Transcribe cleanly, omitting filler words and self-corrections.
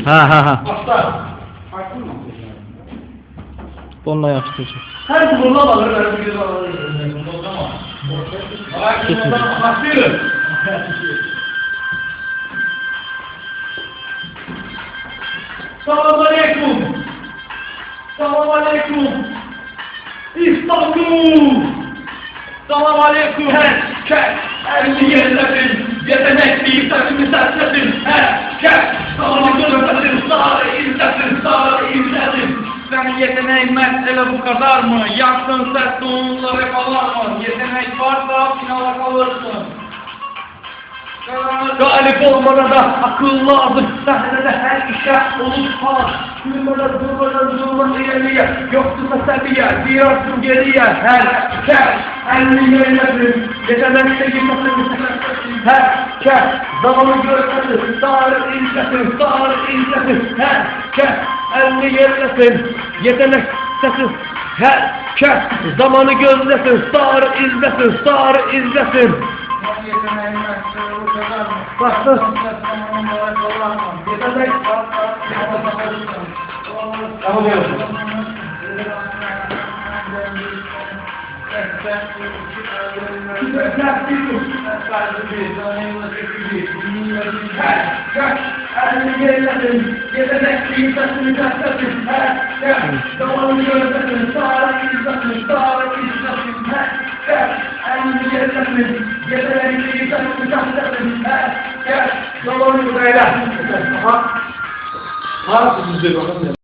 Ha. Aslan. Farklı mı? Onunla yapıştıracak. Her bulunma alır, her bir yıl alır. Başlıyorum. Selamun aleyküm. Selamun aleyküm. İstanbul. Selamun aleyküm. Herkes. Elini yerlerin. Yetenekli takımı sertlesin. Herkes. Selamun aleyküm. Sarı izlesin. Sarı izlesin. Senin yeteneğin mesele bu kadar mı? Yansın sert doğumları falan mı? Yetenek varsa finala kalırsın. Galip olmana da akıl lazım. Sahnede her işe unutma. Durmadan ileriye. Yoksa seviye. Diyorsun geriye. Herkes. Elini yerlesin. Yetenekte yıkasın. Herkes. Zamanı görmesin. Sarı izlesin. Sarı izlesin. Herkes. Elini yerlesin. Yetenektesin. Herkes. Zamanı gözlesin. Sarı izlesin. Sarı izlesin. Bastır.